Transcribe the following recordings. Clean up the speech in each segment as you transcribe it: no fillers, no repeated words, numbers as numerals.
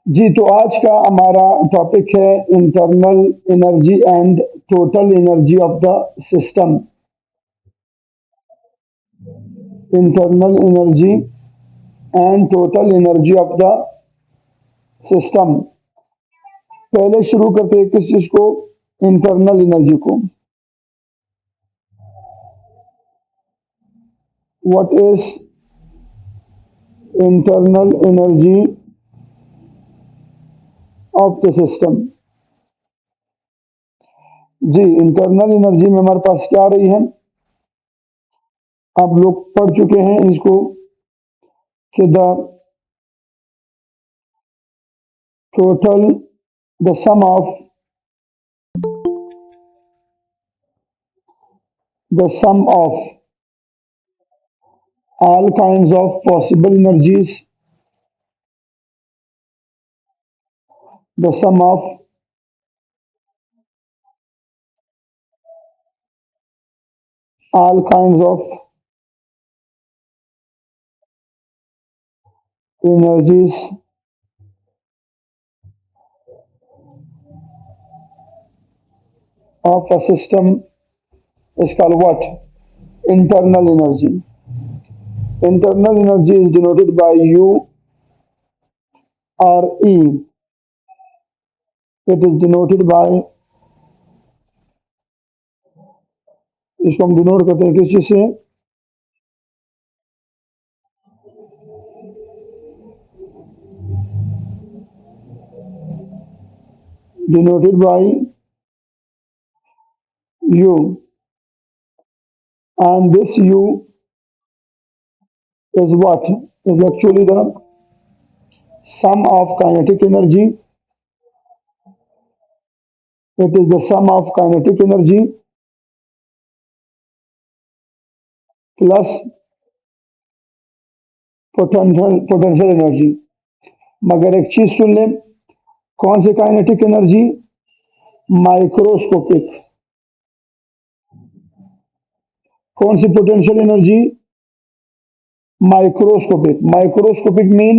जी, तो आज का हमारा टॉपिक है internal energy and total energy of the system. Internal energy and total energy of the system. पहले शुरू करते हैं किस चीज को? इंटरनल एनर्जी को। What is internal energy of the system? जी, इंटरनल एनर्जी में हमारे पास क्या आ रही है? आप लोग पढ़ चुके हैं इसको कि total the sum of the sum of all kinds of possible energies, the sum of all kinds of energies of a system is called what? Internal energy. Internal energy is denoted by U or E. It is denoted by, इसको हम denote करते हैं किस चीज से? Denoted by U, and this U is what? Is actually the sum of kinetic energy. It is the sum of kinetic energy plus potential energy। मगर एक चीज सुन लें, कौन सी काइनेटिक एनर्जी? माइक्रोस्कोपिक। कौन सी potential energy? Microscopic. Microscopic mean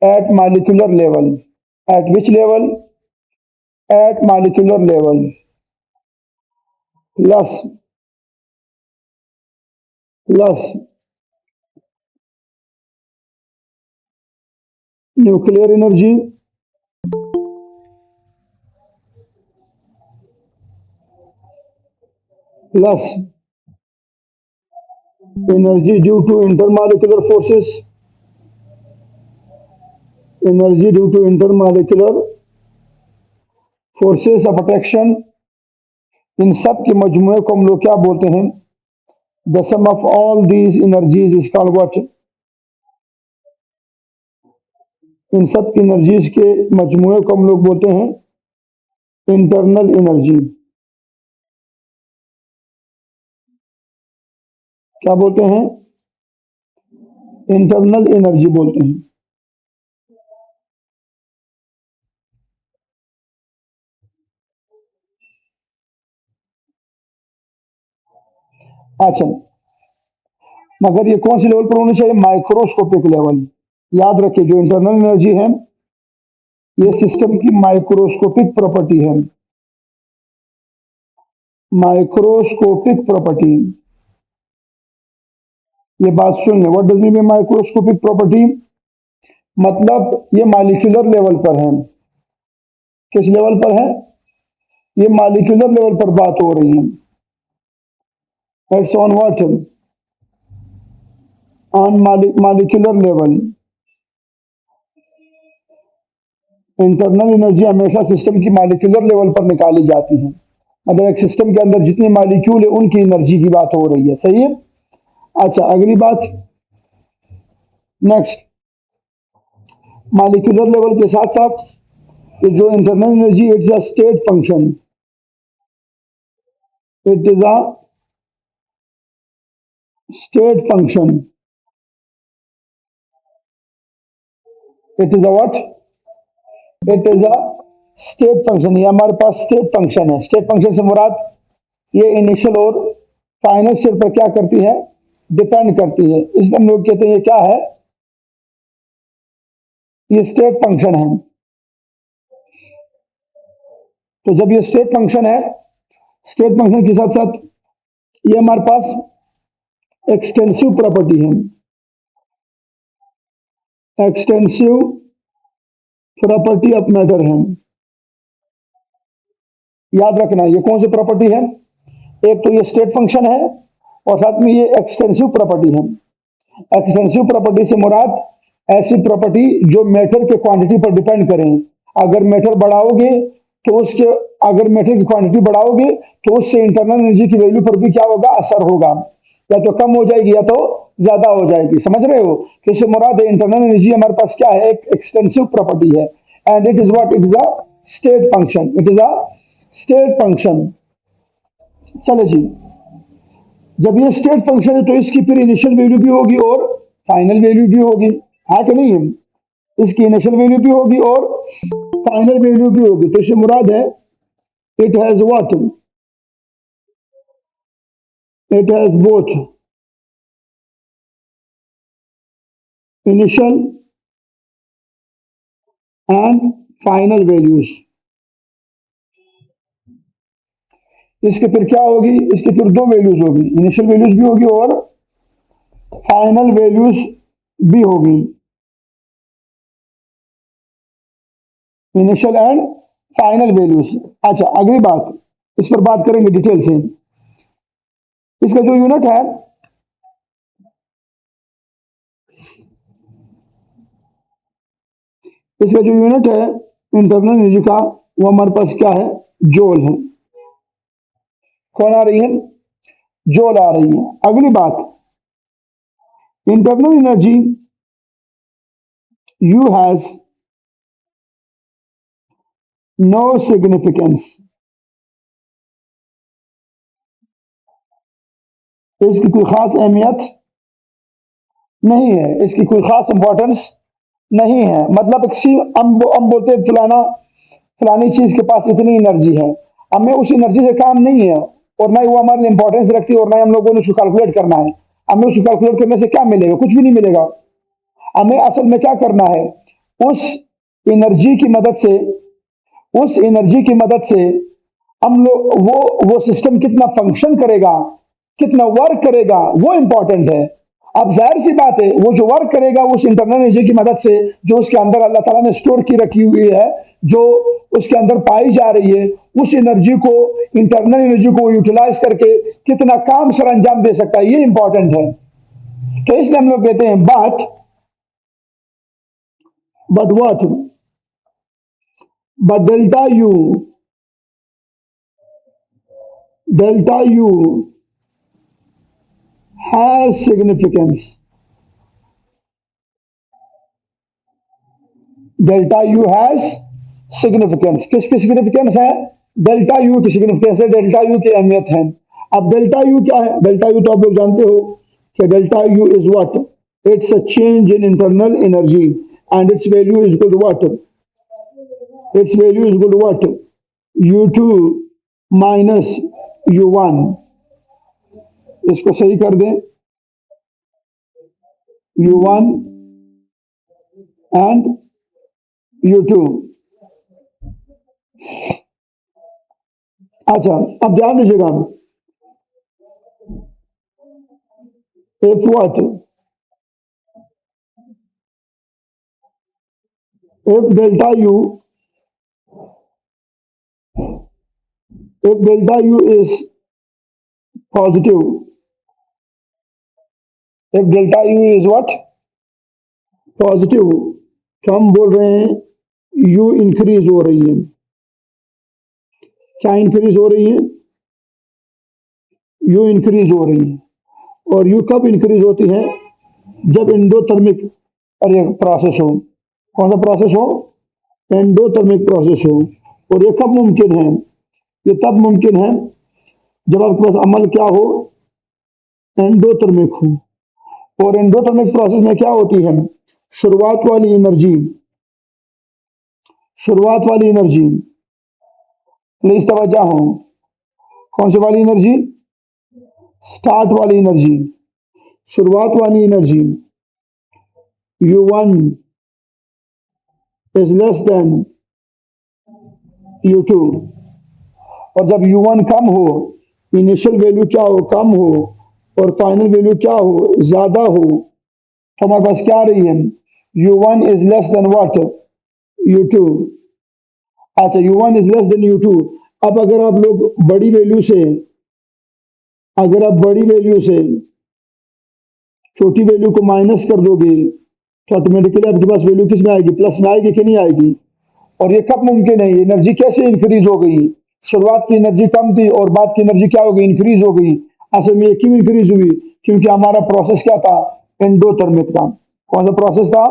at molecular level. At which level? At molecular level plus plus nuclear energy plus energy due to intermolecular forces. Energy due to intermolecular forces of attraction. इन सब के मजमूए को हम लोग क्या बोलते हैं? The sum of all these energies is called what? इन सब एनर्जीज के मजमूए को हम लोग बोलते हैं इंटरनल एनर्जी। क्या बोलते हैं? इंटरनल एनर्जी बोलते हैं। अच्छा, मगर ये कौन से लेवल पर होनी चाहिए? Microscopic level. याद रखिए, जो इंटरनल एनर्जी है ये सिस्टम की माइक्रोस्कोपिक प्रॉपर्टी है। माइक्रोस्कोपिक प्रॉपर्टी, ये बात सुन ले। What does mean microscopic property? मतलब ये मॉलिक्यूलर लेवल पर है। किस लेवल पर है? ये मॉलिक्यूलर लेवल पर बात हो रही है। It's on what? On molecular level. Internal energy हमेशा सिस्टम की मॉलिक्यूलर लेवल पर निकाली जाती है। मतलब एक सिस्टम के अंदर जितने मॉलिक्यूल है उनकी एनर्जी की बात हो रही है। सही है। अच्छा, अगली बात, नेक्स्ट, मॉलिक्यूलर लेवल के साथ साथ ये जो internal energy, it's a state function. It is a state function. It is a what? It is a state function. ये हमारे पास स्टेट फंक्शन है। स्टेट फंक्शन से मुराद ये इनिशियल और फाइनल स्टेट पर क्या करती है? डिपेंड करती है। इसलिए हम लोग कहते हैं ये क्या है? ये स्टेट फंक्शन है। तो जब ये स्टेट फंक्शन है, स्टेट फंक्शन के साथ साथ ये हमारे पास एक्सटेंसिव प्रॉपर्टी है, एक्सटेंसिव प्रॉपर्टी ऑफ मैटर है। याद रखना ये कौन सी प्रॉपर्टी है, एक तो ये स्टेट फंक्शन है और साथ में ये एक्सटेंसिव प्रॉपर्टी है। एक्सटेंसिव प्रॉपर्टी से मुराद ऐसी प्रॉपर्टी जो मैटर के क्वांटिटी पर डिपेंड करें। अगर मैटर बढ़ाओगे तो उसके अगर मैटर की क्वांटिटी बढ़ाओगे तो उससे इंटरनल एनर्जी की वैल्यू पर भी क्या होगा, असर होगा। या तो कम हो जाएगी या तो ज्यादा हो जाएगी। समझ रहे हो, तो इससे मुराद है इंटरनल एनर्जी हमारे पास क्या है, एक एक्सटेंसिव प्रॉपर्टी है। And it is what, it is a state function, it is a state function. चलो जी, जब ये स्टेट फंक्शन है तो इसकी फिर इनिशियल वैल्यू भी होगी और फाइनल वैल्यू भी होगी, हाँ कि नहीं है। इसकी इनिशियल वैल्यू भी होगी और फाइनल वैल्यू भी होगी। तो इससे मुराद है it has what, it has both initial and final values. इसके फिर क्या होगी, इसकी फिर दो वैल्यूज होगी, इनिशियल वैल्यूज भी होगी और फाइनल वैल्यूज भी होगी, इनिशियल एंड फाइनल वैल्यूज। अच्छा, अगली बात, इस पर बात करेंगे डिटेल से। इसका जो यूनिट है, इसका जो यूनिट है इंटरनल एनर्जी का, वो हमारे पास क्या है, जोल है। कौन आ रही है, जोल आ रही है। अगली बात, internal energy you has no significance, इसकी कोई खास अहमियत नहीं है, इसकी कोई खास इंपॉर्टेंस नहीं है। मतलब किसी हम बोलते हैं फलाना फलानी चीज के पास इतनी एनर्जी है, हमें उस एनर्जी से काम नहीं है और ना ही वो हमारे लिए इंपॉर्टेंस रखती है और ना ही हम लोगों ने उसको कैलकुलेट करना है। हमें उसको कैलकुलेट करने से क्या मिलेगा, कुछ भी नहीं मिलेगा। हमें असल में क्या करना है, उस एनर्जी की मदद से, उस एनर्जी की मदद से हम लोग वो सिस्टम कितना फंक्शन करेगा, कितना वर्क करेगा, वो इंपॉर्टेंट है। अब जाहिर सी बात है, वो जो वर्क करेगा उस इंटरनल एनर्जी की मदद से, जो उसके अंदर अल्लाह ताला ने स्टोर की रखी हुई है, जो उसके अंदर पाई जा रही है, उस एनर्जी को, इंटरनल एनर्जी को यूटिलाइज करके कितना काम सर अंजाम दे सकता है, ये इंपॉर्टेंट है। तो इसलिए हम लोग कहते हैं but what, but delta U has significance, delta U has significance. किसकी सिग्निफिकेंस है, डेल्टा यू की सिग्निफिकेंस है, डेल्टा यू की अहमियत है। अब डेल्टा यू क्या है, डेल्टा यू तो आप लोग जानते हो कि delta U is what, it's a change in internal energy and it's value is good what, it's value is good what, U2 minus U1। इसको सही कर दें, U1 एंड U2। अच्छा, अब ध्यान दीजिएगा, if what, if delta u, if delta u is positive, if delta u is what, positive, तो हम बोल रहे हैं u इंक्रीज हो रही है। क्या इंक्रीज हो रही है, u इंक्रीज हो रही है। और u कब इंक्रीज होती है, जब एंडोथर्मिक अरे प्रोसेस हो। कौन सा प्रोसेस हो, एंडोथर्मिक प्रोसेस हो। और ये कब मुमकिन है, ये तब मुमकिन है जब आपके पास अमल क्या हो, एंडोथर्मिक हो। और एंडोथर्मिक प्रोसेस में क्या होती है, शुरुआत वाली एनर्जी, शुरुआत वाली एनर्जी, प्लीज तवज्जो हो, कौन सी वाली एनर्जी, स्टार्ट वाली एनर्जी, शुरुआत वाली energy U1 is less than U2, और जब U1 कम हो, इनिशियल वैल्यू क्या हो, कम हो, और फाइनल वैल्यू क्या हो, ज्यादा हो, तो हमारे पास क्या आ रही है, U1 is less than what, U2। अच्छा, U1 is less than U2। अब अगर आप लोग बड़ी वैल्यू से, अगर आप बड़ी वैल्यू से छोटी वैल्यू को माइनस कर दोगे, तो ऑटोमेटिकली आपके पास वैल्यू किस में आएगी, प्लस में आएगी कि नहीं आएगी। और ये कब मुमकिन है, एनर्जी कैसे इंक्रीज हो गई, शुरुआत की एनर्जी कम थी और बाद की एनर्जी क्या हो गई, इंक्रीज हो गई। असल में ये क्यों इंक्रीज हुई, क्योंकि हमारा प्रोसेस क्या था, एंडोथर्मिक था। कौन सा प्रोसेस था,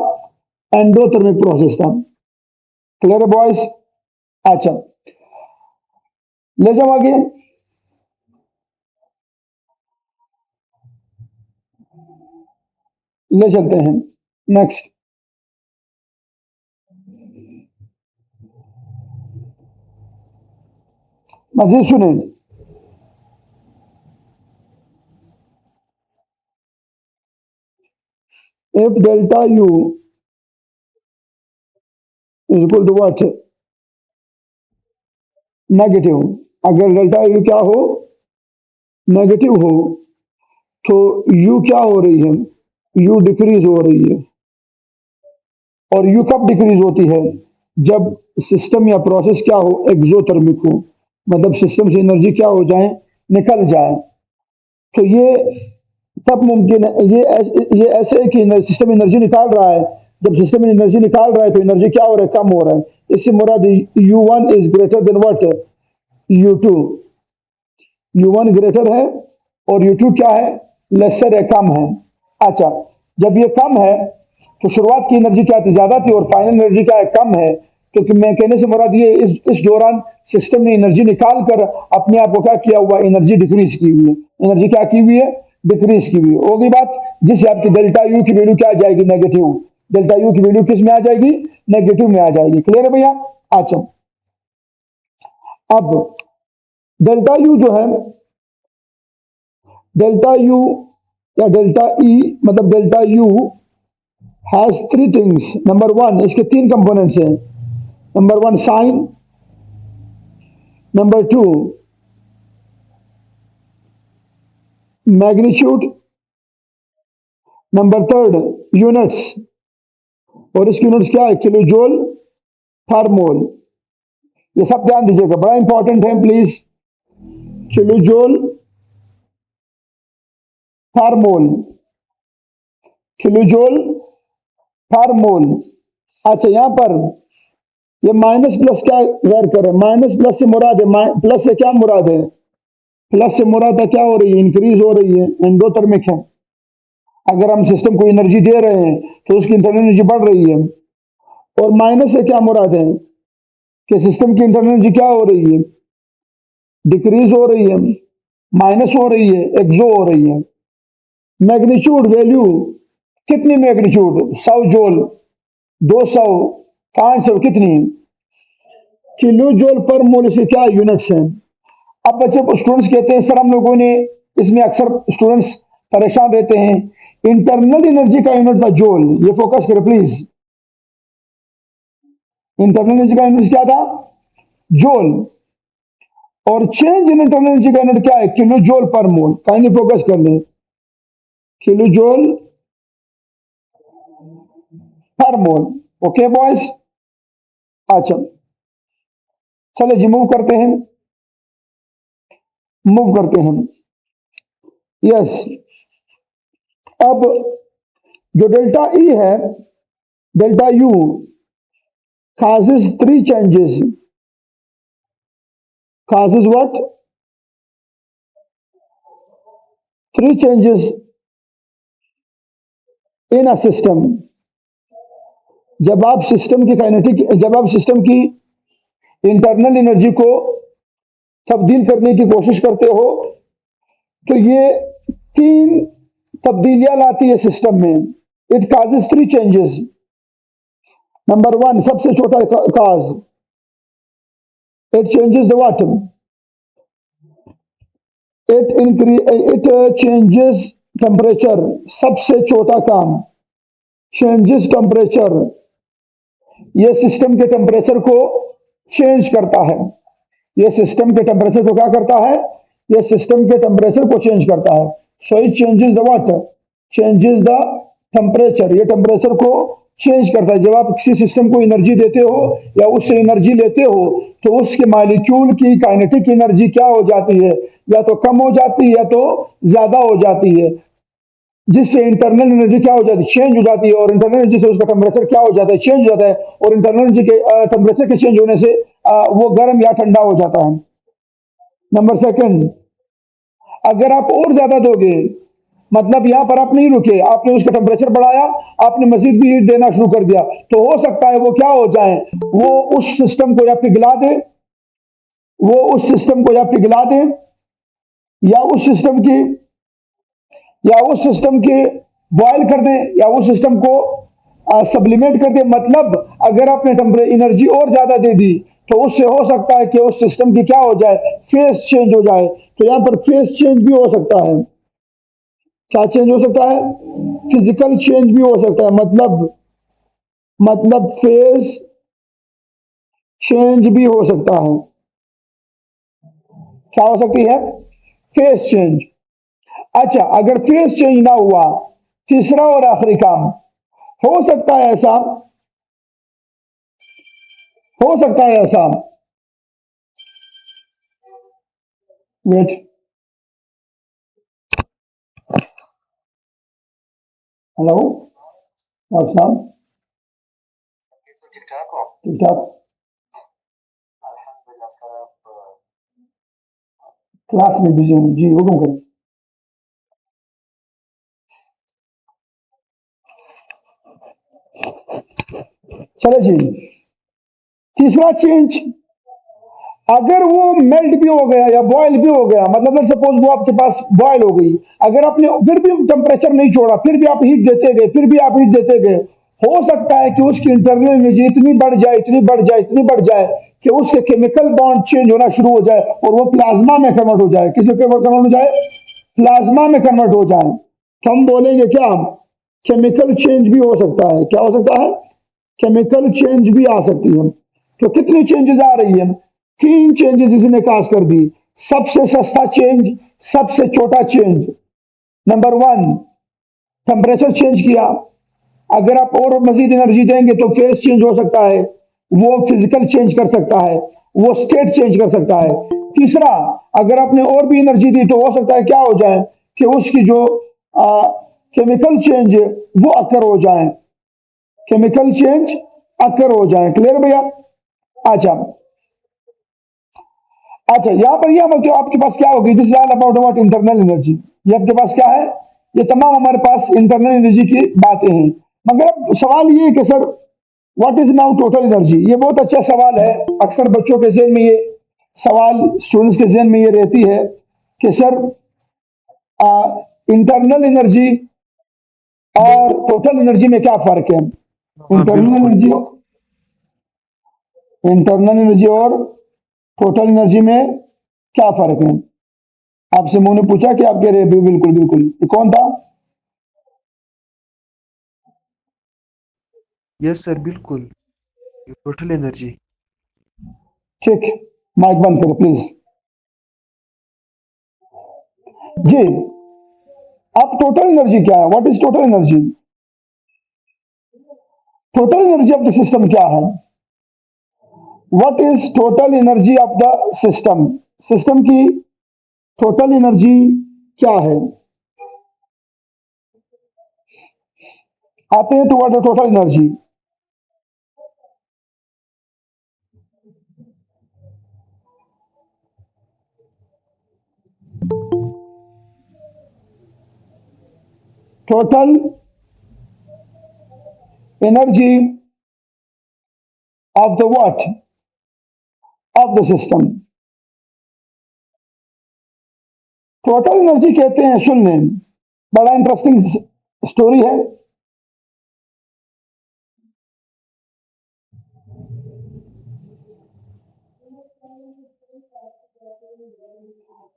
एंडोथर्मिक प्रोसेस था। क्लियर है बॉयज। अच्छा, ले जाओ आगे, ले चलते हैं नेक्स्ट। मजीद सुने, if delta U is equal to what, negative. अगर डेल्टा यू क्या हो, नेगेटिव हो, तो यू क्या हो रही है, यू डिक्रीज हो रही है। और यू कब डिक्रीज होती है, जब सिस्टम या प्रोसेस क्या हो, एक्सोथर्मिक हो, मतलब सिस्टम से एनर्जी क्या हो जाए, निकल जाए। तो ये तब मुमकिन है, ये ऐसे है कि सिस्टम एनर्जी निकाल रहा है। जब सिस्टम एनर्जी निकाल रहा है तो एनर्जी क्या हो रहा है, कम हो रहा है। इससे मुराद U1 is greater than what, U2। U1 greater है और U2 क्या है, लेसर है, कम है। अच्छा, जब ये कम है तो शुरुआत की एनर्जी क्या थी, ज्यादा थी, और फाइनल एनर्जी क्या है, कम है। क्योंकि मैं कहने से मुराद ये, इस दौरान सिस्टम ने एनर्जी निकाल कर अपने आप को क्या किया हुआ, एनर्जी डिक्रीज की हुई है। एनर्जी क्या की हुई है, डिक्रीज की हुई है। होगी बात, जिससे आपकी डेल्टा यू की वैल्यू क्या आ जाएगी, नेगेटिव। डेल्टा यू की वैल्यू किस में आ जाएगी, नेगेटिव में आ जाएगी। क्लियर है भैया। अच्छा, अब डेल्टा यू जो है, डेल्टा यू या डेल्टा ई, मतलब delta U has three things. Number one, इसके तीन कंपोनेंट्स हैं। Number one sine, number two magnitude, number third units. और इसकी यूनिट्स क्या है, किलो जूल पर मोल। ये सब ध्यान दीजिएगा, बड़ा इंपॉर्टेंट है प्लीज। किलो जूल पर मोल, किलो जूल पर मोल। अच्छा, यहां पर ये माइनस प्लस क्या गैर कर रहे हैं, माइनस प्लस से मुराद है, प्लस से क्या मुराद है, प्लस से मुराद है क्या हो रही है, इंक्रीज हो रही है, एंडोथर्मिक है। अगर हम सिस्टम को एनर्जी दे रहे हैं तो उसकी इंटरनल एनर्जी बढ़ रही है। और माइनस से क्या मुराद है, कि सिस्टम की इंटरनल एनर्जी क्या हो रही है, डिक्रीज हो रही है, माइनस हो रही है, एक्सो हो रही है। मैग्नीट्यूड वैल्यू, कितनी मैग्नीट्यूड, 100 जूल, 200, 500, कितनी, किलो जूल पर मोल से क्या यूनिट्स हैं। अब बच्चे स्टूडेंट्स कहते हैं सर हम लोगों ने, इसमें अक्सर स्टूडेंट्स परेशान रहते हैं, इंटरनल एनर्जी का यूनिट था जूल। ये फोकस करें प्लीज, इंटरनल एनर्जी का यूनिट क्या था, जूल। और चेंज इन इंटरनल एनर्जी का यूनिट क्या है, किलो जूल पर मोल। काइंडली फोकस कर लें, किलो जूल पर मोल। Okay boys. अच्छा, चले जी मूव करते हैं, मूव करते हैं। यस, अब जो डेल्टा ई है, delta U causes three changes, causes what, three changes in a system। जब आप सिस्टम की काइनेटिक, जब आप सिस्टम की इंटरनल एनर्जी को तब्दील करने की कोशिश करते हो, तो ये तीन तब्दीलियां लाती है सिस्टम में। It causes three changes. Number one, सबसे छोटा cause, it changes the what, it changes temperature. सबसे छोटा काम, चेंजेस टेम्परेचर। ये सिस्टम के टेम्परेचर को चेंज करता है। ये सिस्टम के टेम्परेचर को क्या करता है? ये सिस्टम के टेम्परेचर को चेंज करता है। So it changes the what? Changes the temperature. ये टेम्परेचर को चेंज करता है। जब आप किसी सिस्टम को एनर्जी देते हो या उससे एनर्जी लेते हो, तो उसके मॉलिक्यूल की काइनेटिक एनर्जी क्या हो जाती है? या तो कम हो जाती है या तो ज्यादा हो जाती है, जिससे इंटरनल एनर्जी क्या हो जाती है? चेंज हो जाती है। और इंटरनल एनर्जी से उसका टेम्परेचर क्या हो जाता है? चेंज हो जाता है। और इंटरनल एनर्जी के टेम्परेचर के चेंज होने से वो गर्म या ठंडा हो जाता है। नंबर सेकंड, अगर आप और ज्यादा दोगे, मतलब यहां पर आप नहीं रुके, आपने उसका टेम्परेचर बढ़ाया, आपने मजीद भी हीट देना शुरू कर दिया, तो हो सकता है वो क्या हो जाए? वो उस सिस्टम को या पिघला दे, वो उस सिस्टम को या पिघला दे, या उस सिस्टम की या उस सिस्टम के बॉयल कर दें, या उस सिस्टम को सब्लिमेट कर दें। मतलब अगर आपने एनर्जी और ज्यादा दे दी, तो उससे हो सकता है कि उस सिस्टम की क्या हो जाए? फेस चेंज हो जाए। तो यहां पर फेस चेंज भी हो सकता है। क्या चेंज हो सकता है? फिजिकल चेंज भी हो सकता है। मतलब फेस चेंज भी हो सकता है। क्या हो सकती है? Face change. अच्छा, अगर फेस चेंज ना हुआ, तीसरा और आखिरी काम, हो सकता है ऐसा हो सकता है ऐसा वेट, हेलो, डॉक्टर साहब, ठीक ठाक? क्लास में बिजी हूँ जी, हुक्म करें। चलो जी, तीसरा चेंज, अगर वो मेल्ट भी हो गया या बॉयल भी हो गया, मतलब सपोज वो आपके पास बॉयल हो गई, अगर आपने फिर भी टेम्परेचर नहीं छोड़ा, फिर भी आप हीट देते गए, फिर भी आप हीट देते गए, हो सकता है कि उसकी इंटरनल एनर्जी इतनी बढ़ जाए, इतनी बढ़ जाए, इतनी बढ़ जाए कि उसके केमिकल बॉन्ड चेंज होना शुरू हो जाए और वो प्लाज्मा में कन्वर्ट हो जाए। किस में कन्वर्ट हो जाए? प्लाज्मा में कन्वर्ट हो जाए। तो हम बोलेंगे क्या? केमिकल चेंज भी हो सकता है। क्या हो सकता है? केमिकल चेंज भी आ सकती है। तो कितनी चेंजेस आ रही है? तीन चेंजेस इसने काज कर दी। सबसे सस्ता चेंज, सबसे छोटा change. Number one, temperature change किया। अगर आप और मजीद एनर्जी देंगे तो फेस चेंज हो सकता है, वो फिजिकल चेंज कर सकता है, वो स्टेट चेंज कर सकता है। तीसरा, अगर आपने और भी एनर्जी दी तो हो सकता है क्या हो जाए कि उसकी जो केमिकल चेंज वो अक्कर हो जाए, केमिकल चेंज अक्कर हो जाए। क्लियर भैया? अच्छा, अच्छा, यहाँ पर यह मतलब आपके पास क्या होगी? This is all about what? Internal energy. ये आपके पास क्या है? ये तमाम हमारे पास इंटरनल एनर्जी की बातें हैं। मगर अब सवाल ये है कि sir, what is now total energy? ये बहुत अच्छा सवाल है। अक्सर बच्चों के जहन में ये सवाल, स्टूडेंट्स के जहन में ये रहती है कि सर, इंटरनल एनर्जी और टोटल एनर्जी में क्या फर्क है? हाँ इंटरनल बिल्कुल। एनर्जी इंटरनल एनर्जी और टोटल एनर्जी में क्या फर्क है? आपसे मुंह ने पूछा कि आप कह रहे हैं बिल्कुल बिल्कुल। ये कौन था? यस सर बिल्कुल। Total energy. ठीक, माइक बंद करो प्लीज। जी, अब टोटल एनर्जी क्या है? What is total energy? Total energy of the system क्या है? What is total energy of the system? System की टोटल एनर्जी क्या है? आते हैं to what total energy. Total energy of the what? Of the system. Total energy कहते हैं, सुन लें, बड़ा इंटरेस्टिंग स्टोरी है।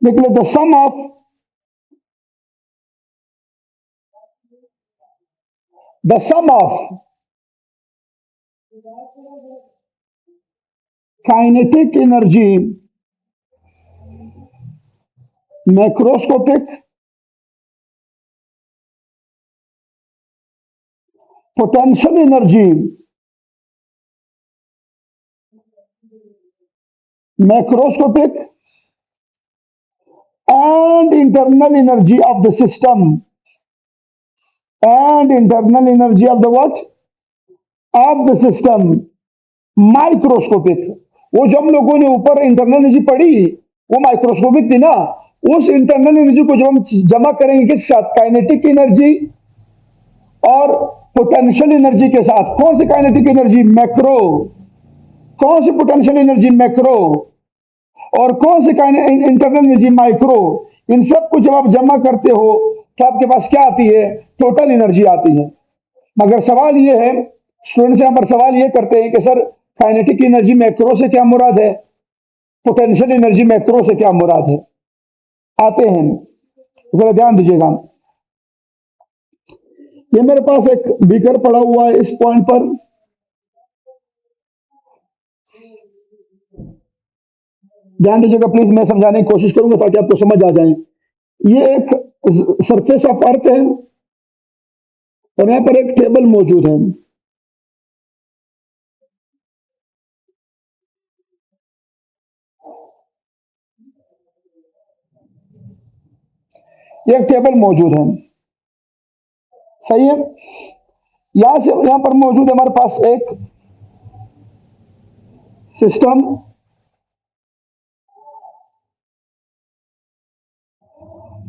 निकले the sum of kinetic energy macroscopic, potential energy, macroscopic and internal energy of the system, and internal energy of the what, of the system, microscopic. वो जो हम लोगों ने ऊपर इंटरनल एनर्जी पढ़ी वो माइक्रोस्कोपिक थी ना। उस इंटरनल एनर्जी को जब हम जमा करेंगे किस साथ, काइनेटिक एनर्जी और पोटेंशियल एनर्जी के साथ। कौन सी काइनेटिक एनर्जी, मैक्रो। कौन सी पोटेंशियल एनर्जी, मैक्रो। और कौन सी इंटरनल एनर्जी, माइक्रो। इन सब को जब आप जमा करते हो तो आपके पास क्या आती है, टोटल एनर्जी आती है। मगर सवाल ये है, स्टूडेंट्स यहाँ पर सवाल ये करते हैं कि सर काइनेटिक एनर्जी मैक्रो से क्या मुराद है, पोटेंशियल एनर्जी मैक्रो से क्या मुराद है। आते हैं, जरा ध्यान दीजिएगा। ये मेरे पास एक बीकर पड़ा हुआ है, इस पॉइंट पर ध्यान दीजिएगा प्लीज। मैं समझाने की कोशिश करूंगा ताकि आपको समझ आ जाए। ये एक सरफेस ऑफ अर्थ है और यहाँ पर एक टेबल मौजूद है। ये एक टेबल मौजूद है, सही है। यहां से यहां पर मौजूद है हमारे पास एक सिस्टम,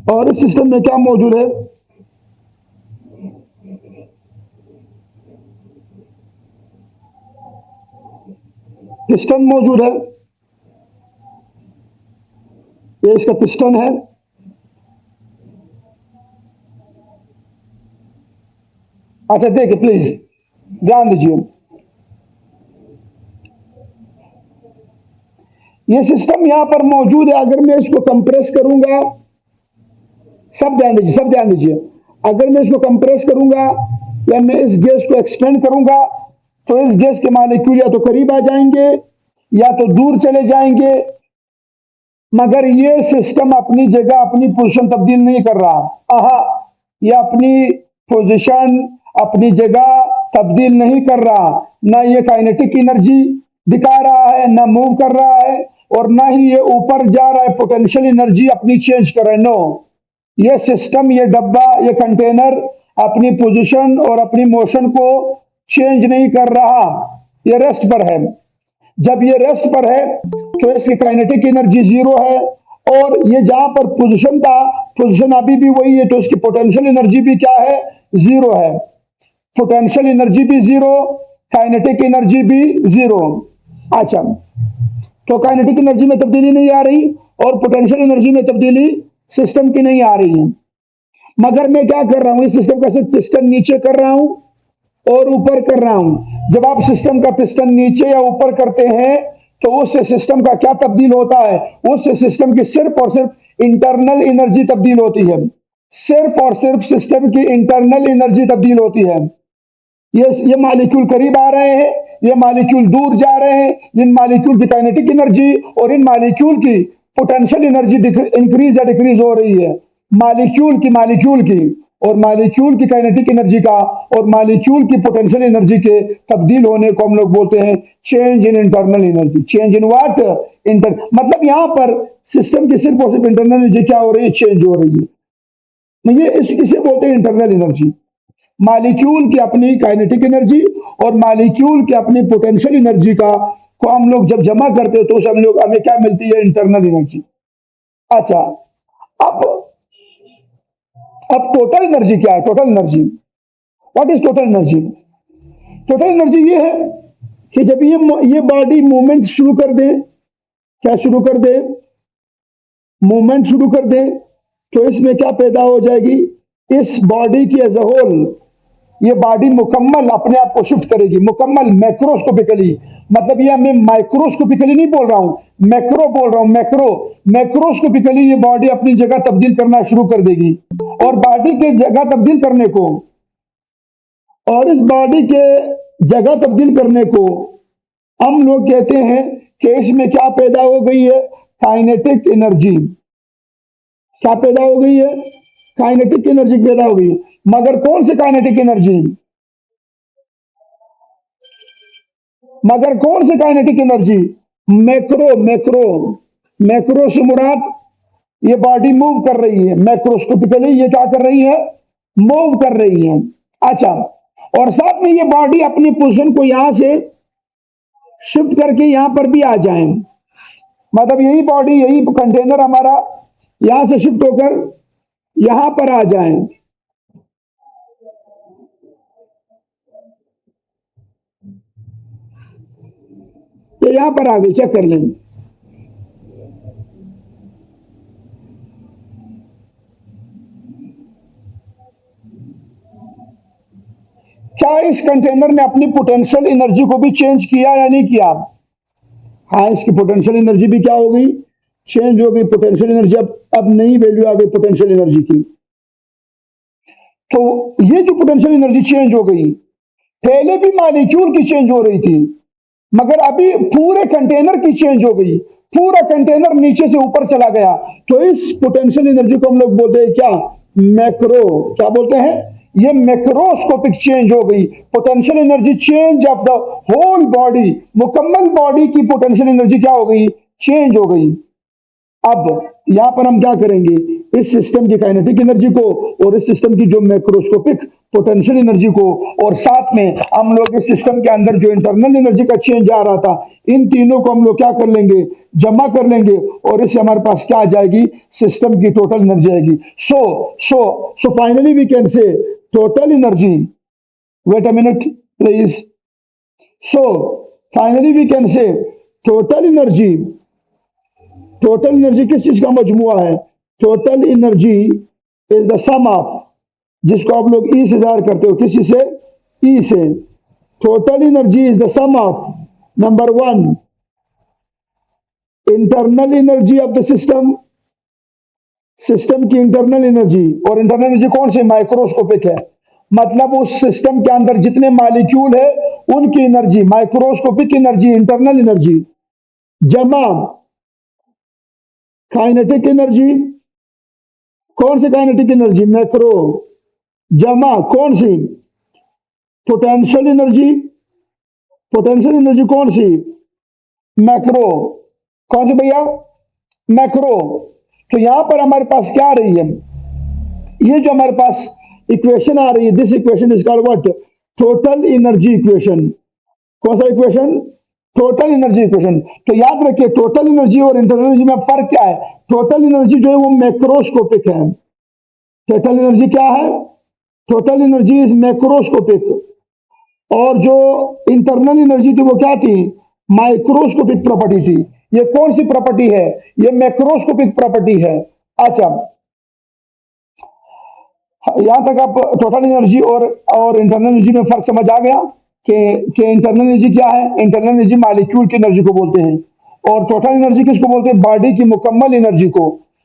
और इस सिस्टम में क्या मौजूद है, पिस्टन मौजूद है। ये इसका पिस्टन है। अच्छा देखिए प्लीज ध्यान दीजिए, ये सिस्टम यहां पर मौजूद है। अगर मैं इसको कंप्रेस करूंगा, सब ध्यान दीजिए, सब ध्यान दीजिए। अगर मैं इसको कंप्रेस करूंगा या मैं इस गैस को एक्सपेंड करूंगा तो इस गैस के मॉलिक्यूल या तो करीब आ जाएंगे या तो दूर चले जाएंगे। मगर ये सिस्टम अपनी जगह अपनी पोजीशन तब्दील नहीं कर रहा। आहा, ये अपनी पोजीशन अपनी जगह तब्दील नहीं कर रहा। ना ये काइनेटिक एनर्जी दिखा रहा है, ना मूव कर रहा है, और ना ही ये ऊपर जा रहा है, पोटेंशियल एनर्जी अपनी चेंज कर रहा है। नो, ये सिस्टम, ये डब्बा, ये कंटेनर अपनी पोजीशन और अपनी मोशन को चेंज नहीं कर रहा। ये रेस्ट पर है। जब ये रेस्ट पर है तो इसकी काइनेटिक एनर्जी जीरो है, और ये जहां पर पोजीशन था, पोजीशन अभी भी वही है, तो इसकी पोटेंशियल एनर्जी भी क्या है, जीरो है। पोटेंशियल एनर्जी भी जीरो, काइनेटिक एनर्जी भी जीरो। अच्छा, तो काइनेटिक एनर्जी में तब्दीली नहीं आ रही और पोटेंशियल एनर्जी में तब्दीली सिस्टम की नहीं आ रही है। मगर मैं क्या कर रहा हूं, इस सिस्टम का सिर्फ पिस्टन नीचे कर रहा हूं और ऊपर कर रहा हूं। जब आप सिस्टम का पिस्टन नीचे या ऊपर करते हैं तो उससे सिस्टम का क्या तब्दील होता है, उससे सिस्टम की सिर्फ और सिर्फ इंटरनल एनर्जी तब्दील होती है। सिर्फ और सिर्फ सिस्टम की इंटरनल एनर्जी तब्दील होती है। ये मॉलिक्यूल करीब आ रहे हैं, ये मॉलिक्यूल दूर जा रहे हैं। इन मॉलिक्यूल की काइनेटिक एनर्जी और इन मॉलिक्यूल की पोटेंशियल एनर्जी इंक्रीज या डिक्रीज हो रही है। मॉलिक्यूल की और मॉलिक्यूल की काइनेटिक एनर्जी का और मॉलिक्यूल की पोटेंशियल एनर्जी के तब्दील होने को हम लोग बोलते हैं change in internal energy. Change in what, मतलब यहां पर सिस्टम की सिर्फ और सिर्फ इंटरनल एनर्जी क्या हो रही है, चेंज हो रही है। ये इसे बोलते हैं इंटरनल एनर्जी। मॉलिक्यूल की अपनी काइनेटिक एनर्जी और मॉलिक्यूल की अपनी पोटेंशियल एनर्जी का को हम लोग जब जमा करते हैं तो उसे हम लोग हमें क्या मिलती है, इंटरनल एनर्जी। अच्छा, अब अब टोटल एनर्जी क्या है, total energy, what is total energy. Total energy ये है कि जब ये बॉडी मूवमेंट शुरू कर दे, क्या शुरू कर दे, मूवमेंट शुरू कर दे, तो इसमें क्या पैदा हो जाएगी, इस बॉडी की एज अ होल ये बॉडी मुकम्मल अपने आप को शिफ्ट करेगी, मुकम्मल मैक्रोस्कोपिकली। मतलब ये मैं माइक्रोस्कोपिकली नहीं बोल रहा हूं, मैक्रो बोल रहा हूं, मैक्रोस्कोपिकली ये बॉडी अपनी जगह तब्दील करना शुरू कर देगी। और बॉडी के जगह तब्दील करने को, और इस बॉडी के जगह तब्दील करने को हम लोग कहते हैं कि इसमें क्या पैदा हो गई है, काइनेटिक एनर्जी। क्या पैदा हो गई है? काइनेटिक एनर्जी पैदा हो गई है। मगर कौन सी काइनेटिक एनर्जी? मगर कौन सी kinetic energy? Macro macro macro से मुराद ये बॉडी मूव कर रही है, मैक्रोस्कोपिकली ये क्या कर रही है? मूव कर रही है। अच्छा, और साथ में ये बॉडी अपनी पोजीशन को यहां से शिफ्ट करके यहां पर भी आ जाए, मतलब यही बॉडी यही कंटेनर हमारा यहां से शिफ्ट होकर यहां पर आ जाए। तो यहां पर आ गई, चेक कर लें। क्या इस कंटेनर ने अपनी पोटेंशियल एनर्जी को भी चेंज किया या नहीं किया? हाँ, इसकी पोटेंशियल एनर्जी भी क्या हो गई? चेंज हो गई। पोटेंशियल एनर्जी अब नई वैल्यू आ गई पोटेंशियल एनर्जी की। तो ये जो पोटेंशियल एनर्जी चेंज हो गई, पहले भी मॉलिक्यूल की चेंज हो रही थी, मगर अभी पूरे कंटेनर की चेंज हो गई। पूरा कंटेनर नीचे से ऊपर चला गया। तो इस पोटेंशियल एनर्जी को हम लोग बोलते हैं क्या? मैक्रो। क्या बोलते हैं? ये मैक्रोस्कोपिक चेंज हो गई। Potential energy change of the whole body, मुकम्मल बॉडी की पोटेंशियल एनर्जी क्या हो गई? चेंज हो गई। अब यहां पर हम क्या करेंगे? इस सिस्टम की काइनेटिक एनर्जी को और इस सिस्टम की जो मैक्रोस्कोपिक पोटेंशियल एनर्जी को, और साथ में हम लोग इस सिस्टम के अंदर जो इंटरनल एनर्जी का चेंज आ रहा था, इन तीनों को हम लोग क्या कर लेंगे? जमा कर लेंगे, और इससे हमारे पास क्या आ जाएगी? सिस्टम की टोटल एनर्जी आएगी। So finally we can say total energy, wait a minute please. So finally we can say total energy, total energy किस चीज का मजमुआ है? Total energy is the sum of, जिसको आप लोग ई से जाहिर करते हो, किसी से? ई से। Total energy is the sum of number one internal energy of the system, system की इंटरनल एनर्जी। और इंटरनल एनर्जी कौन सी? माइक्रोस्कोपिक है। मतलब उस सिस्टम के अंदर जितने मॉलिक्यूल है उनकी energy, microscopic energy, internal energy, जमा काइनेटिक एनर्जी। कौन सी काइनेटिक एनर्जी? मैक्रो। जमा कौन सी? Potential energy. पोटेंशियल एनर्जी कौन सी? मैक्रो। कौन सी भैया? मैक्रो। तो यहां पर हमारे पास क्या आ रही है? ये जो हमारे पास इक्वेशन आ रही है, this equation is called what? Total energy equation. कौन सा इक्वेशन? Total energy equation. तो याद रखिए, टोटल एनर्जी और इंटरनल एनर्जी में फर्क क्या है? टोटल एनर्जी जो है वो मैक्रोस्कोपिक है। टोटल एनर्जी क्या है? Total energy is macroscopic. और जो इंटरनल एनर्जी थी वो क्या थी? माइक्रोस्कोपिक प्रॉपर्टी थी। ये कौन सी प्रॉपर्टी है? ये मैक्रोस्कोपिक प्रॉपर्टी है। अच्छा, यहां तक आप टोटल एनर्जी और इंटरनल एनर्जी में फर्क समझ आ गया कि इंटरनल एनर्जी क्या है? इंटरनल एनर्जी मॉलिक्यूल की एनर्जी को बोलते हैं, और टोटल एनर्जी किसको बोलते हैं? बॉडी की मुकम्मल एनर्जी को।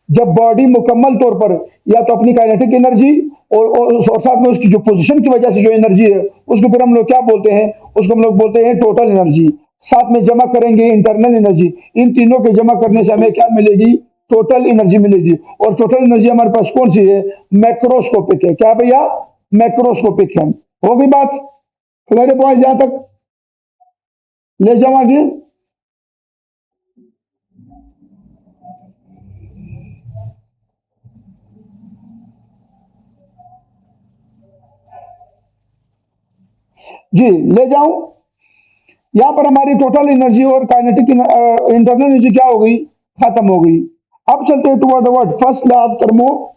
जब बॉडी मुकम्मल तौर पर या तो अपनी काइनेटिक एनर्जी और साथ में उसकी जो पोजीशन की वजह से जो एनर्जी है उसको फिर हम लोग क्या बोलते हैं? उसको हम लोग बोलते हैं टोटल एनर्जी। साथ में जमा करेंगे इंटरनल एनर्जी। इन तीनों के जमा करने से हमें क्या मिलेगी? टोटल एनर्जी मिलेगी। और टोटल एनर्जी हमारे पास कौन सी है? मैक्रोस्कोपिक है। क्या भैया? मैक्रोस्कोपिक है। हो गई बात क्लियर है बॉयज? यहां तक ले जाओ आगे। जी ले जाऊं। यहां पर हमारी टोटल एनर्जी और काइनेटिक इंटरनल एनर्जी क्या हो गई? खत्म हो गई। अब चलते हैं toward the word first law of thermodynamics.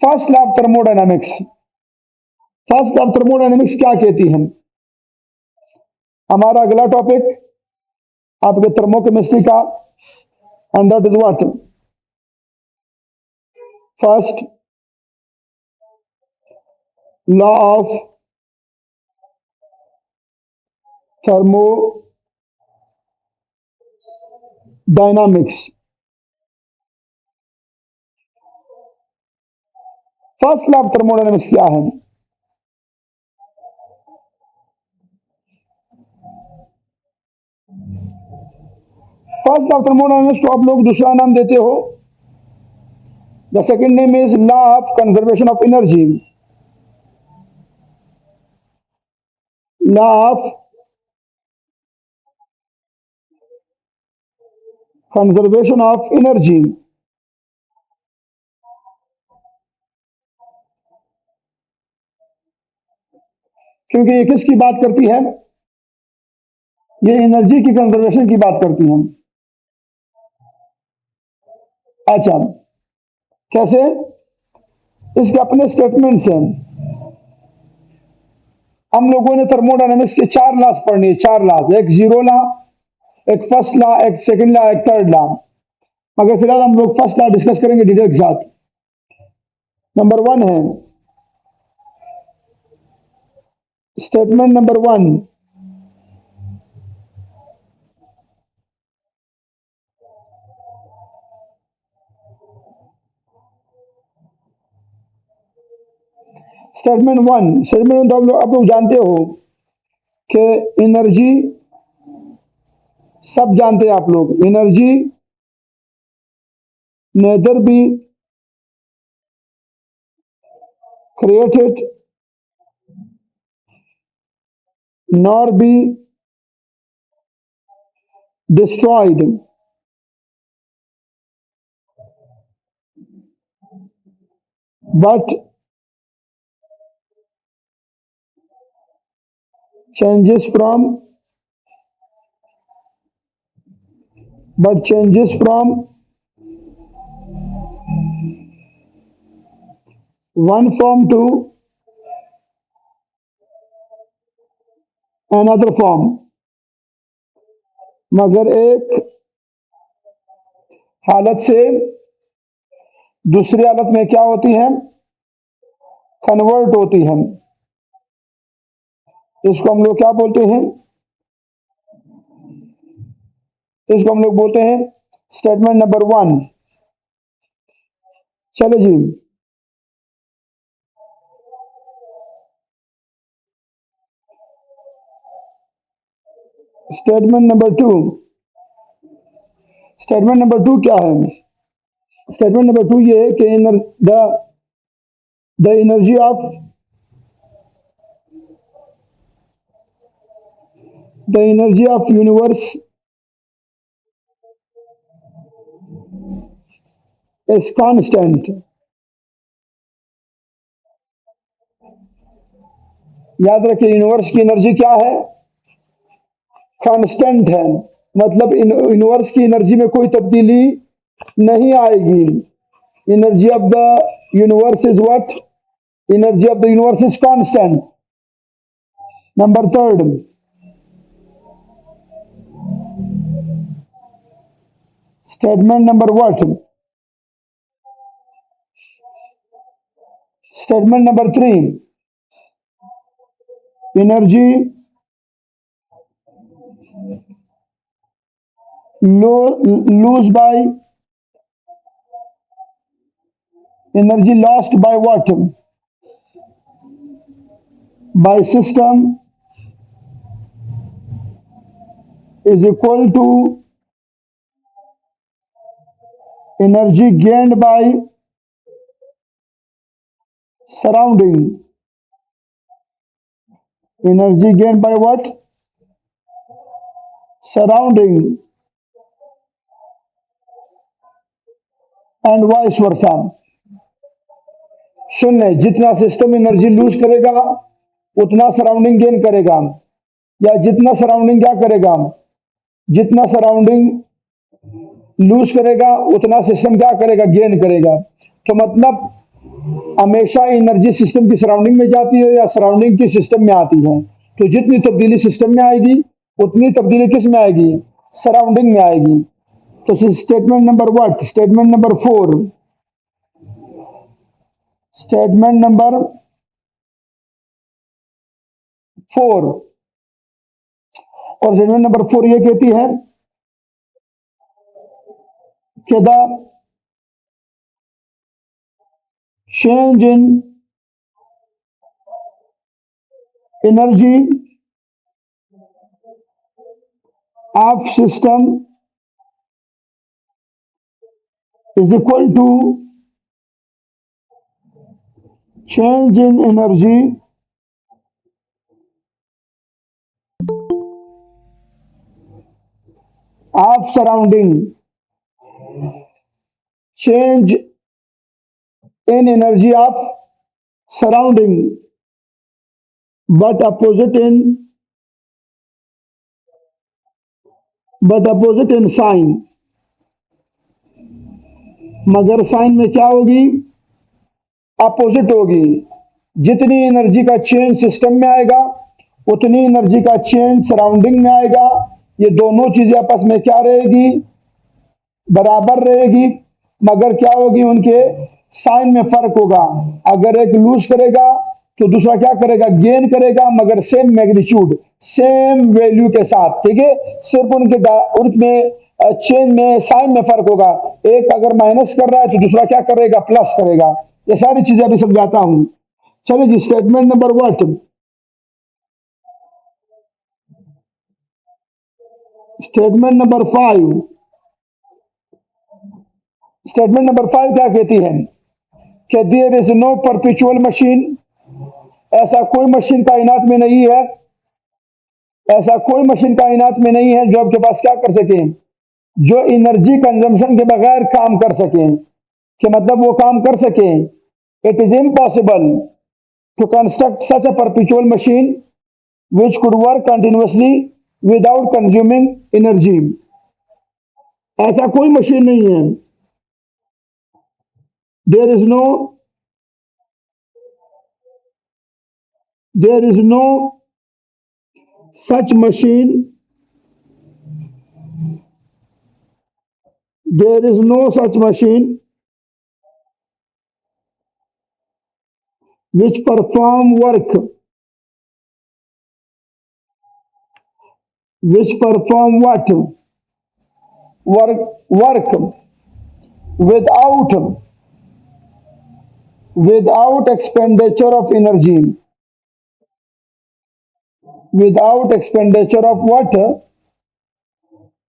First law of thermodynamics. First law of thermodynamics क्या कहती है? हमारा अगला टॉपिक आपके थर्मोकेमिस्ट्री का, and that is what? First law of thermodynamics. First law of thermodynamics क्या है? फर्स्ट ऑफ थर्मोडायनेमिक्स को आप लोग दूसरा नाम देते हो, the second name is law of conservation of energy, law of conservation of energy. क्योंकि ये किसकी बात करती है, ये एनर्जी की कंजर्वेशन की बात करती है। अच्छा, कैसे? इसके अपने स्टेटमेंट्स हैं। हम लोगों ने थर्मोडायनेमिक्स के 4 लॉज पढ़नी है, 4 लॉज, एक जीरो लॉ, एक फर्स्ट लॉ, एक सेकंड लॉ, एक थर्ड लॉ। मगर फिलहाल हम लोग फर्स्ट लॉ डिस्कस करेंगे डिटेल के साथ। नंबर 1 है, स्टेटमेंट नंबर 1, स्टेटमेंट 1 तो आप लोग जानते हो कि एनर्जी, सब जानते हैं आप लोग, energy nether be created nor be destroyed but changes from changes from one form to another form। मगर एक हालत से दूसरी हालत में क्या होती है, कन्वर्ट होती है। इसको हम लोग क्या बोलते हैं, इसको हम लोग बोलते हैं स्टेटमेंट नंबर 1। चलो जी, स्टेटमेंट नंबर 2। स्टेटमेंट नंबर 2 क्या है? स्टेटमेंट नंबर 2 ये है कि the energy of universe is constant. याद रखिए, यूनिवर्स की एनर्जी क्या है, कांस्टेंट है। मतलब यूनिवर्स की एनर्जी में कोई तब्दीली नहीं आएगी। Energy of the universe is what, energy of the universe is constant. Number 3, statement number what, statement number 3, energy lose by, energy lost by what, by system is equal to energy gained by surrounding। Energy gained by what? Surrounding and vice versa। शून्य, जितना system energy lose करेगा उतना surrounding gain करेगा, या जितना surrounding क्या करेगा, जितना सराउंडिंग लूज करेगा उतना सिस्टम क्या करेगा, गेन करेगा। तो मतलब हमेशा एनर्जी सिस्टम की सराउंडिंग में जाती है या सराउंडिंग की सिस्टम में आती है। तो जितनी तब्दीली सिस्टम में आएगी उतनी तब्दीली किस में आएगी, सराउंडिंग में आएगी। तो statement number what, statement number 4, statement number 4 और स्टेटमेंट नंबर 4 ये कहती है कि the change in energy of system is equal to change in energy of surrounding, change in energy of surrounding, but opposite in sign. मगर sign में क्या होगी? Opposite होगी। जितनी एनर्जी का चेंज सिस्टम में आएगा उतनी एनर्जी का चेंज सराउंडिंग में आएगा। ये दोनों चीजें आपस में क्या रहेगी? बराबर रहेगी। मगर क्या होगी? उनके साइन में फर्क होगा। अगर एक लूज करेगा तो दूसरा क्या करेगा? गेन करेगा, मगर सेम मैग्नीट्यूड, सेम वैल्यू के साथ। ठीक है, सिर्फ उनमें चेंज में साइन में फर्क होगा। एक अगर माइनस कर रहा है तो दूसरा क्या करेगा? प्लस करेगा। ये सारी चीजें अभी समझाता हूं। चलिए जी, statement number what? Statement number 5। Statement number 5 क्या कहती है? कि there is no perpetual machine, ऐसा कोई मशीन कायनात में नहीं है, ऐसा कोई मशीन कायनात में नहीं है जो आपके पास क्या कर सके? जो एनर्जी कंजम्पशन के बगैर काम कर सके। कि मतलब वो काम कर सके। It is impossible to construct such a perpetual machine which could work continuously without consuming energy। ऐसा कोई मशीन नहीं है। There is no there is no such machine there is no such machine which perform work which perform what? Work without expenditure of energy, without expenditure of what?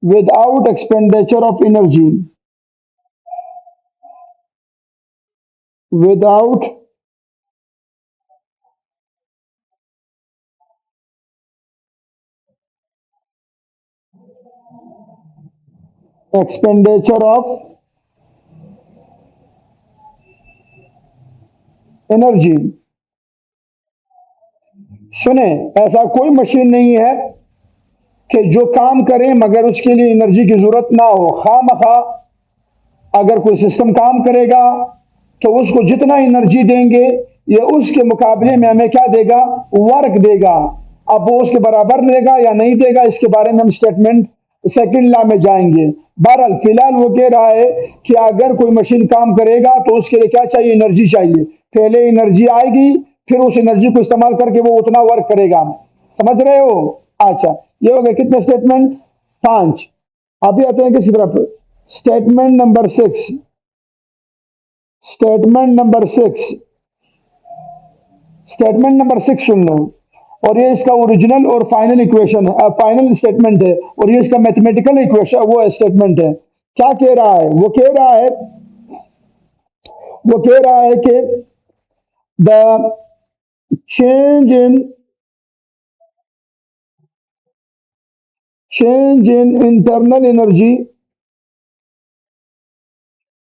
Without expenditure of energy, without expenditure of energy। सुने, ऐसा कोई machine नहीं है कि जो काम करे मगर उसके लिए एनर्जी की जरूरत ना हो। खामखा अगर कोई सिस्टम काम करेगा तो उसको जितना एनर्जी देंगे ये उसके मुकाबले में हमें क्या देगा? वर्क देगा। अब वो उसके बराबर देगा या नहीं देगा, इसके बारे में हम स्टेटमेंट सेकंड लॉ में जाएंगे। बहरहाल फिलहाल वो कह रहा है कि अगर कोई मशीन काम करेगा तो उसके लिए क्या चाहिए? एनर्जी चाहिए। पहले एनर्जी आएगी, फिर उस एनर्जी को इस्तेमाल करके वो उतना वर्क करेगा। समझ रहे हो? अच्छा, ये हो गए कितने स्टेटमेंट? 5। अभी आते हैं किसी तरफ? Statement number 6। Statement number 6। Statement number 6 सुन लो। और ये इसका ओरिजिनल और फाइनल इक्वेशन है, फाइनल स्टेटमेंट है। और ये इसका मैथमेटिकल इक्वेशन वो स्टेटमेंट है। क्या कह रहा है? वो कह रहा है कि the change in internal energy,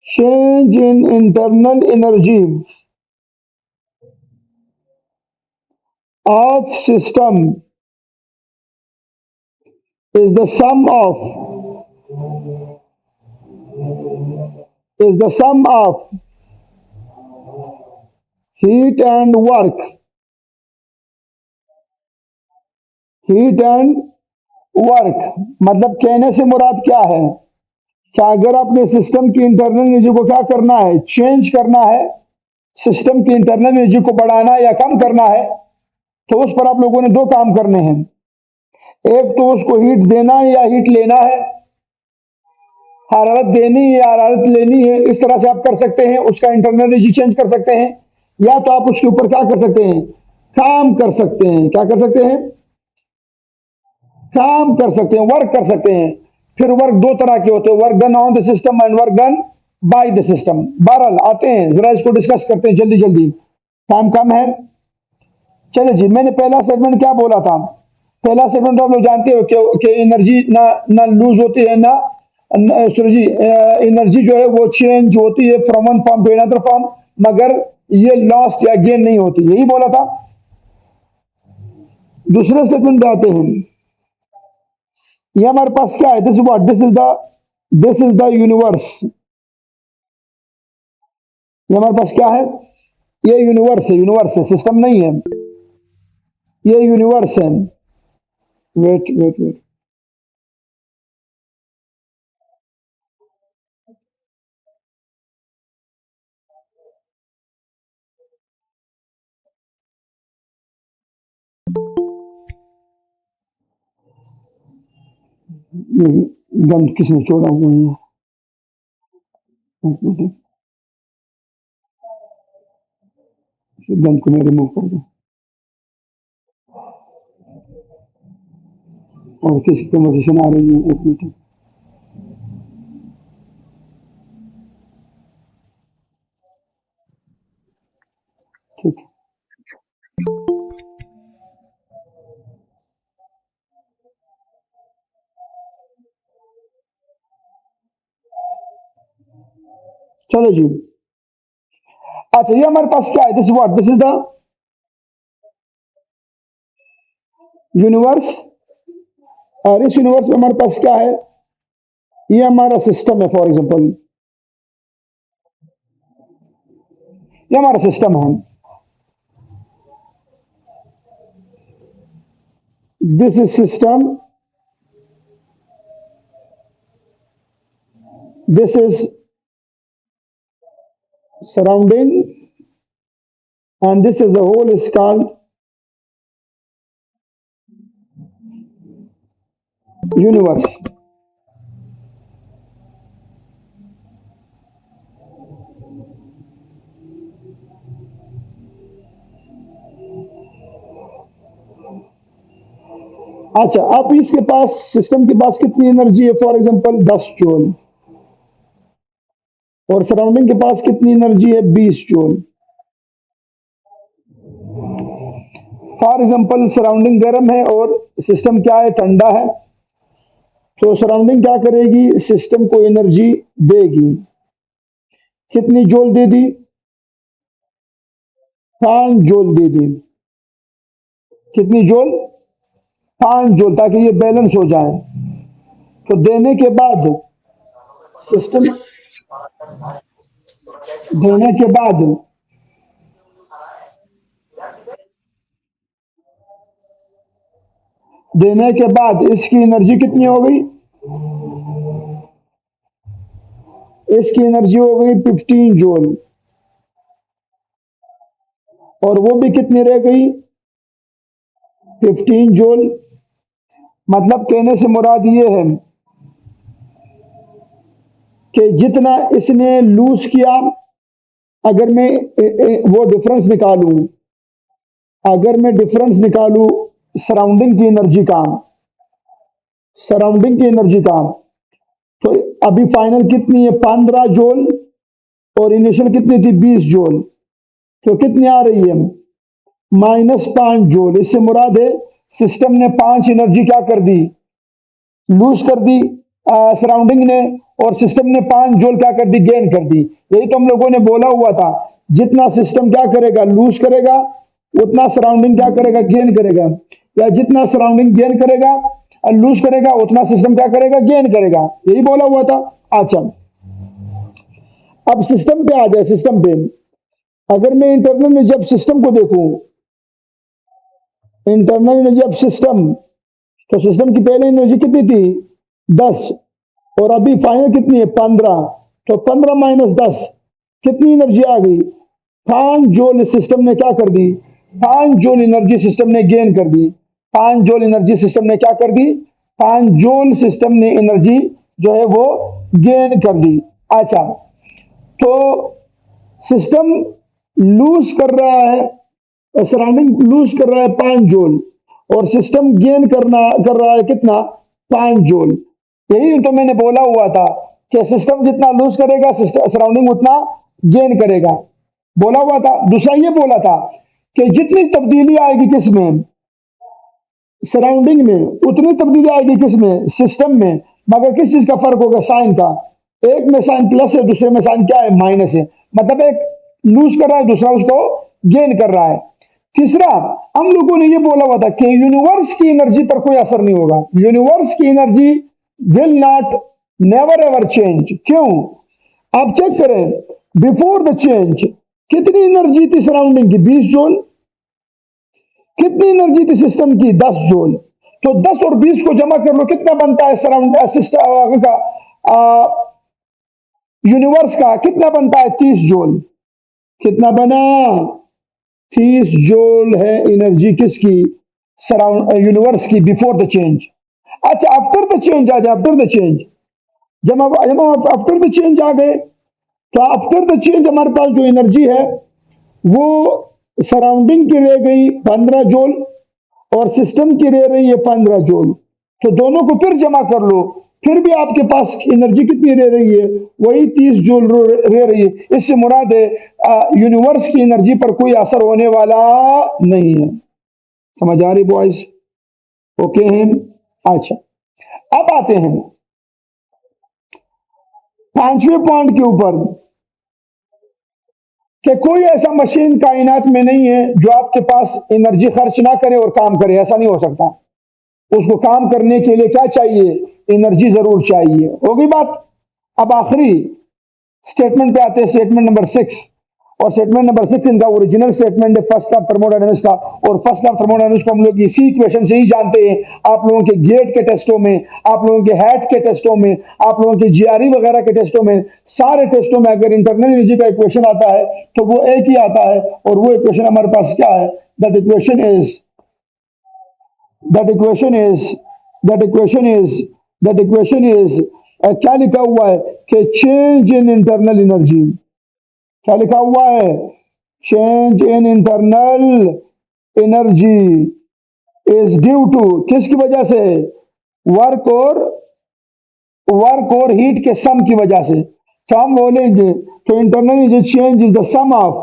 change in internal energy of system is the sum of heat and work, heat and work। मतलब कहने से मुराद क्या है? कि अगर अपने सिस्टम की इंटरनल एनर्जी को क्या करना है? चेंज करना है, सिस्टम की इंटरनल एनर्जी को बढ़ाना है या कम करना है, तो उस पर आप लोगों ने दो काम करने हैं। एक तो उसको हीट देना है या हीट लेना है, हरारत देनी है या हरारत लेनी है। इस तरह से आप कर सकते हैं, उसका इंटरनल एनर्जी चेंज कर सकते हैं। या तो आप उसके ऊपर क्या कर सकते हैं? काम कर सकते हैं। क्या कर सकते हैं? काम कर सकते हैं, वर्क कर सकते हैं। फिर वर्क दो तरह के होते हैं, work done on the system and work done by the system. बहरहाल आते हैं, जरा इसको डिस्कस करते हैं जल्दी जल्दी, टाइम कम है। चलो जी, मैंने पहला सेगमेंट क्या बोला था? पहला सेगमेंट आप लोग जानते हो कि एनर्जी ना ना लूज होती है ना, सॉरी जी, एनर्जी जो है वो चेंज होती है from one form to another form, मगर ये लॉस या गेन नहीं होती, यही बोला था। दूसरे सेगमेंट पे आते हैं। ये हमारे पास क्या है? This what, this is the universe. ये हमारे पास क्या है? ये यूनिवर्स है, सिस्टम नहीं है, ये यूनिवर्स है। वेट वेट वेट, गन किसने छोड़ा हुआ है? गन को मैं रिमूव कर दूं और किसी कन्वर्सेशन आ रही है, एक मिनट। ठीक है, चलो जी। अच्छा, ये हमारे पास क्या है? This what, this is the universe. और इस यूनिवर्स में हमारे पास क्या है? ये हमारा सिस्टम है, फॉर एग्जांपल ये हमारा सिस्टम है। This is system, this is surrounding, and this is the whole is called universe. अच्छा, अब इसके पास, सिस्टम के पास कितनी एनर्जी है? For example 10 joule. और सराउंडिंग के पास कितनी एनर्जी है? 20 जूल। फॉर एग्जांपल सराउंडिंग गर्म है और सिस्टम क्या है? ठंडा है। तो सराउंडिंग क्या करेगी? सिस्टम को एनर्जी देगी। कितनी जूल दे दी? 5 जूल दे दी। कितनी जूल? 5 जूल, ताकि ये बैलेंस हो जाए। तो देने के बाद सिस्टम, देने के बाद देने के बाद इसकी एनर्जी कितनी हो गई? इसकी एनर्जी हो गई 15 जूल। और वो भी कितनी रह गई? 15 जूल। मतलब कहने से मुराद ये है कि जितना इसने लूज किया, अगर मैं वो डिफरेंस निकालूं, अगर मैं डिफरेंस निकालूं सराउंडिंग की एनर्जी का, सराउंडिंग की एनर्जी का, तो अभी फाइनल कितनी है? 15 जूल। और इनिशियल कितनी थी? 20 जूल। तो कितनी आ रही है? -5 जूल। इससे मुराद है सिस्टम ने 5 एनर्जी क्या कर दी? लूज कर दी सराउंडिंग ने, और सिस्टम ने 5 जूल क्या कर दी? गेन कर दी। यही तो हम लोगों ने बोला हुआ था, जितना सिस्टम क्या करेगा? लूज करेगा, उतना सराउंडिंग क्या करेगा? गेन करेगा। या जितना सराउंडिंग गेन करेगा और लूज करेगा, उतना सिस्टम क्या करेगा? गेन करेगा। यही बोला हुआ था। अच्छा, अब सिस्टम पे आ जाए। सिस्टम पे अगर मैं इंटरनल में जब सिस्टम को देखूं, इंटरनल में जब सिस्टम, तो सिस्टम की पहले एनर्जी कितनी थी? 10। और अभी फाइनल कितनी है? 15। तो 15 - 10 कितनी एनर्जी आ गई? 5 जूल सिस्टम ने क्या कर दी? 5 जूल एनर्जी सिस्टम ने गेन कर दी। 5 जूल एनर्जी सिस्टम ने क्या कर दी? 5 जूल सिस्टम ने एनर्जी जो है वो गेन कर दी। अच्छा, तो सिस्टम लूज कर रहा है, सराउंडिंग लूज कर रहा है 5 जूल, और सिस्टम गेन कर रहा है कितना? 5 जूल। यही तो मैंने बोला हुआ था कि सिस्टम जितना लूज करेगा सराउंडिंग उतना गेन करेगा, बोला हुआ था। दूसरा ये बोला था कि जितनी तब्दीली आएगी किसमें, सराउंडिंग में, उतनी तब्दीली आएगी किसमें, सिस्टम में, मगर किस चीज का फर्क होगा, साइन का। एक में साइन प्लस है, दूसरे में साइन क्या है, माइनस है। मतलब एक लूज कर रहा है, दूसरा उसको गेन कर रहा है। तीसरा, हम लोगों ने ये बोला हुआ था कि यूनिवर्स की एनर्जी पर कोई असर नहीं होगा। यूनिवर्स की energy will not never ever change. क्यों? आप चेक करें, बिफोर द चेंज कितनी एनर्जी थी सराउंडिंग की, 20 जूल। कितनी एनर्जी थी सिस्टम की, 10 जूल। तो 10 और 20 को जमा कर लो, कितना बनता है सराउंड सिस्टम का, यूनिवर्स का कितना बनता है, 30 जूल। कितना बना, 30 जूल है एनर्जी किसकी, सराउंड यूनिवर्स की, बिफोर द चेंज। अच्छा, आफ्टर द चेंज आ जाए, आफ्टर द चेंज। जब हम आफ्टर द चेंज आ गए, तो आफ्टर द चेंज हमारे पास जो एनर्जी है वो सराउंडिंग की रह गई 15 जूल और सिस्टम की रह रही है 15 जूल। तो दोनों को फिर जमा कर लो, फिर भी आपके पास एनर्जी कितनी रह रही है, वही 30 जूल रह रही है। इससे मुराद है यूनिवर्स की एनर्जी पर कोई असर होने वाला नहीं है। समझ आ रही बॉयज? ओके हैं? अच्छा, अब आते हैं पांचवें पॉइंट के ऊपर कि कोई ऐसा मशीन कायनात में नहीं है जो आपके पास एनर्जी खर्च ना करे और काम करे। ऐसा नहीं हो सकता। उसको काम करने के लिए क्या चाहिए, एनर्जी जरूर चाहिए। होगी बात। अब आखिरी स्टेटमेंट पे आते हैं, स्टेटमेंट नंबर 6। और स्टेटमेंट नंबर 6 इनका ओरिजिनल स्टेटमेंट है फर्स्ट ऑफ थर्मोडायनेमिक्स का। और फर्स्ट ऑफ थर्मोडायनेमिक्स को हम लोग इसी इक्वेशन से ही जानते हैं। आप लोगों के गेट के टेस्टों में, आप लोगों के हैट के टेस्टों में, आप लोगों के जीआरई वगैरह के टेस्टों में, सारे टेस्टों में अगर इंटरनल एनर्जी का इक्वेशन आता है तो वो एक ही आता है। और वो इक्वेशन हमारे पास क्या है, that equation is that equation is that equation is that equation is क्या लिखा हुआ है कि चेंज इन इंटरनल एनर्जी। क्या लिखा हुआ है, change in internal energy is due to, किसकी वजह से, वर्क और हीट के सम की वजह से। तो हम बोलेंगे तो internal energy change is the sum of,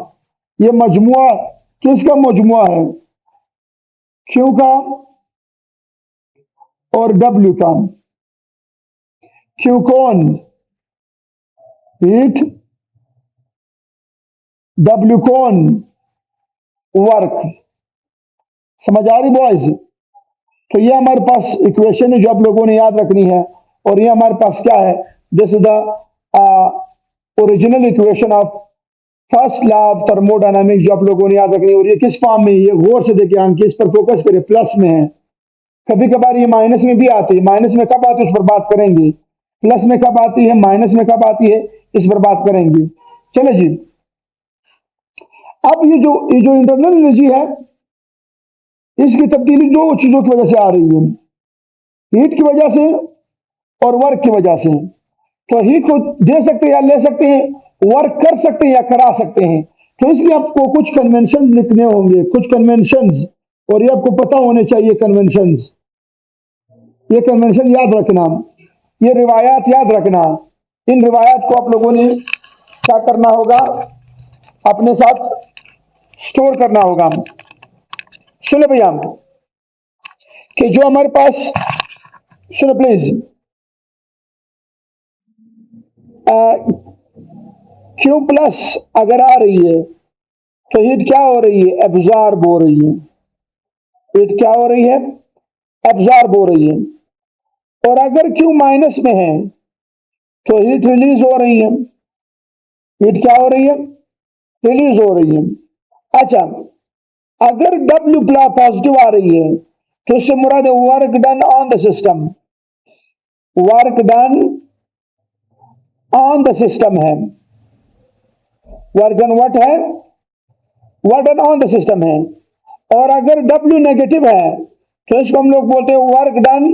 ये मजमुआ किसका मजमुआ है, क्यू का और डब्ल्यू का। क्यू कौन, हीट, डब्ल्यू कौन, वर्क। समझ आ रही बॉयज? तो ये हमारे पास इक्वेशन है जो आप लोगों ने याद रखनी है। और ये हमारे पास क्या है, this is the original equation of first law of thermodynamics जो आप लोगों ने याद रखनी है। और ये किस फॉर्म में, ये गौर से देखिए, हम किस पर फोकस करें, प्लस में है। कभी कभार ये माइनस में भी आती है। माइनस में कब आती है उस पर बात करेंगे, प्लस में कब आती है, माइनस में कब आती है, इस पर बात करेंगे। चले जी, अब ये जो इंटरनल एनर्जी है, इसकी तब्दीली दो चीजों की वजह से आ रही है, हीट की वजह से और वर्क की वजह से। तो हीट को दे सकते हैं या ले सकते हैं, वर्क कर सकते हैं या करा सकते हैं। तो इसलिए आपको कुछ कन्वेंशन लिखने होंगे, कुछ कन्वेंशंस, और ये आपको पता होने चाहिए कन्वेंशंस। ये कन्वेंशन याद रखना, ये रिवायात याद रखना। इन रिवायात को आप लोगों ने क्या करना होगा, अपने साथ स्टोर करना होगा। सुनो भैया, कि जो हमारे पास, सुनो प्लीज, क्यू प्लस अगर आ रही है तो हीट क्या हो रही है, एब्जॉर्ब हो रही है। हीट क्या हो रही है, एब्जॉर्ब हो रही है। और अगर क्यू माइनस में है तो हीट रिलीज हो रही है। हीट क्या हो रही है, रिलीज हो रही है। अच्छा, अगर डब्ल्यू पॉजिटिव आ रही है तो इससे मुराद है work done on the system. Work done on the system है। वर्क डन व्हाट है, work done on the system है। और अगर डब्ल्यू नेगेटिव है तो इसको हम लोग बोलते हैं work done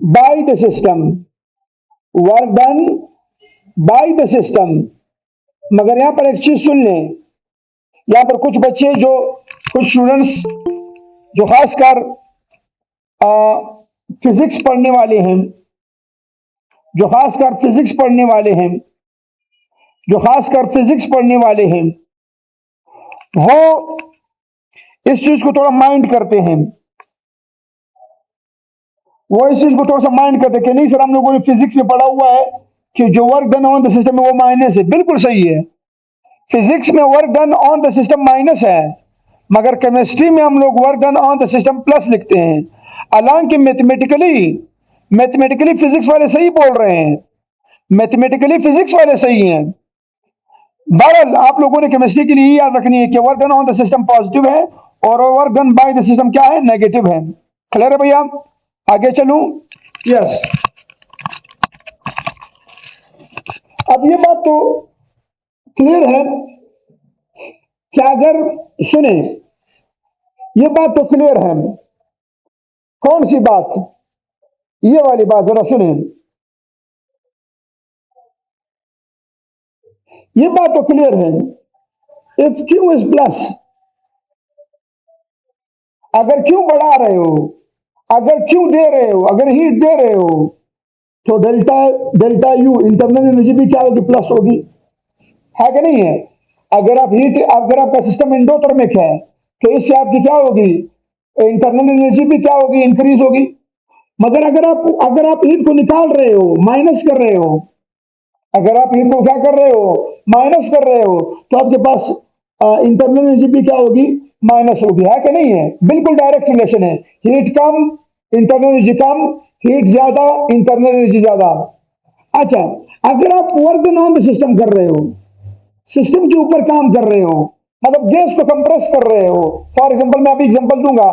by the system. Work done by the system. मगर यहां पर एक चीज सुन लें, यहां पर कुछ बच्चे जो, कुछ स्टूडेंट्स जो खासकर फिजिक्स पढ़ने वाले हैं, जो खासकर फिजिक्स पढ़ने वाले हैं, जो खासकर फिजिक्स पढ़ने वाले हैं, वो इस चीज को थोड़ा माइंड करते हैं। वो इस चीज को थोड़ा सा माइंड करते हैं कि नहीं सर, हम लोगों ने फिजिक्स में पढ़ा हुआ है कि जो work done on the system है वो माइनस है। बिल्कुल सही है, फिजिक्स में work done on the system minus है, मगर केमिस्ट्री में हम लोग work done on the system plus लिखते हैं। हालांकि मैथमेटिकली फिजिक्स वाले सही बोल रहे हैं, मैथमेटिकली फिजिक्स वाले सही हैं। बहरहाल आप लोगों ने केमिस्ट्री के लिए याद रखनी है कि work done on the system positive है और work done by the system क्या है, नेगेटिव है। क्लियर है भैया? आगे चलूं? यस। अब ये बात तो क्लियर है कि अगर, सुने, ये बात तो क्लियर है। कौन सी बात? ये वाली बात जरा सुने। ये बात तो क्लियर है, इफ क्यू इज प्लस, अगर क्यू बढ़ा रहे हो, अगर क्यू दे रहे हो, अगर हीट दे रहे हो, तो delta delta U internal energy भी क्या होगी, प्लस होगी। है कि नहीं है? अगर आप हीट, अगर आपका सिस्टम एंडोथर्मिक है तो इससे आपकी क्या होगी, इंटरनल एनर्जी भी क्या होगी, इंक्रीज होगी। मगर अगर आप हीट को निकाल रहे हो, माइनस कर रहे हो, अगर आप हीट को क्या कर रहे हो, माइनस कर रहे हो, तो आपके पास इंटरनल एनर्जी भी क्या होगी, माइनस होगी। है कि नहीं है? बिल्कुल डायरेक्ट रिलेशन है। हीट कम, इंटरनल एनर्जी कम, हीट ज्यादा, इंटरनल एनर्जी ज्यादा। अच्छा, अगर आप वर्क नॉन सिस्टम कर रहे हो, सिस्टम के ऊपर काम कर रहे हो, मतलब गैस को कंप्रेस कर रहे हो, फॉर एग्जांपल मैं अभी एग्जांपल दूंगा,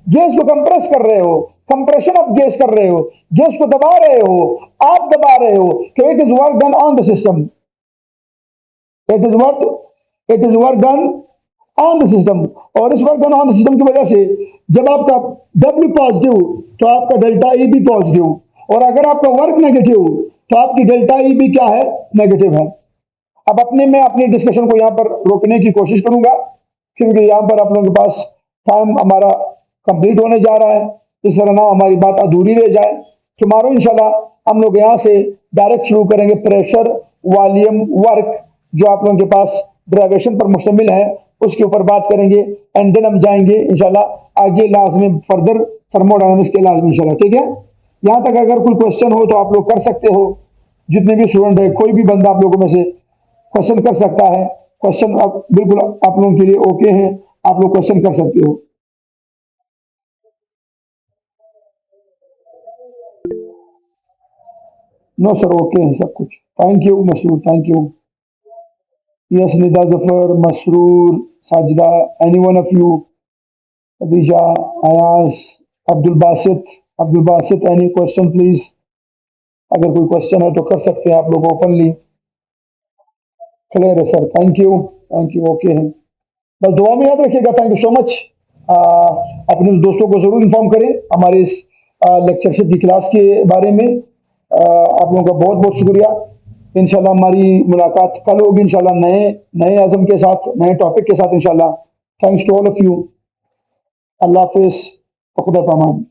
गैस को कंप्रेस कर रहे हो, कंप्रेशन ऑफ गैस कर रहे हो, गैस को दबा रहे हो, आप दबा रहे हो, तो it is work done on the system, it is work, it is work done on the system. और इस work done on the system की वजह से जब आपका W पॉजिटिव तो आपका डेल्टा ई भी पॉजिटिव, और अगर आपका वर्क नेगेटिव तो आपकी डेल्टा ई भी क्या है, नेगेटिव है। अब मैं अपनी डिस्कशन को यहाँ पर रोकने की कोशिश करूंगा, क्योंकि यहाँ पर आप लोगों के पास टाइम हमारा कंप्लीट होने जा रहा है। इस तरह ना हमारी बात अधूरी रह जाए। टुमारो इंशाल्लाह हम लोग यहाँ से डायरेक्ट शुरू करेंगे प्रेशर, वॉल्यूम, वर्क, जो आप लोगों के पास ड्राइवेशन पर मुश्तमिल है, उसके ऊपर बात करेंगे। एंड देन हम जाएंगे इंशाल्लाह आगे लाजमी फर्दर थर्मोडायनामिक्स के लाजमी इंशाल्लाह। ठीक है? यहाँ तक अगर कोई क्वेश्चन हो तो आप लोग कर सकते हो, जितने भी स्टूडेंट है, कोई भी बंदा आप लोगों में से क्वेश्चन कर सकता है। क्वेश्चन अब बिल्कुल आप लोगों के लिए ओके हैं, आप लोग क्वेश्चन कर सकते हो। नो सर, ओके है सब कुछ। Thank you Masroor, thank you. Yes, Nida Zafar, Masroor, Sajida, any one of you, Adeeja, Ayas, Abdul Basit, Abdul Basit, any question please? अगर कोई क्वेश्चन है तो कर सकते हैं आप लोग ओपनली। क्लियर है sir, thank you, thank you, okay है। बस दुआ में याद रखिएगा। Thank you so much. अपने दोस्तों को जरूर इन्फॉर्म करें हमारे इस लेक्चरशिप की क्लास के बारे में। आप लोगों का बहुत बहुत शुक्रिया। इंशाल्लाह हमारी मुलाकात कल होगी इंशाल्लाह, नए नए आज़म के साथ, नए टॉपिक के साथ इंशाल्लाह। Thanks to all of you. Allah हाफिज, खुदा पामान।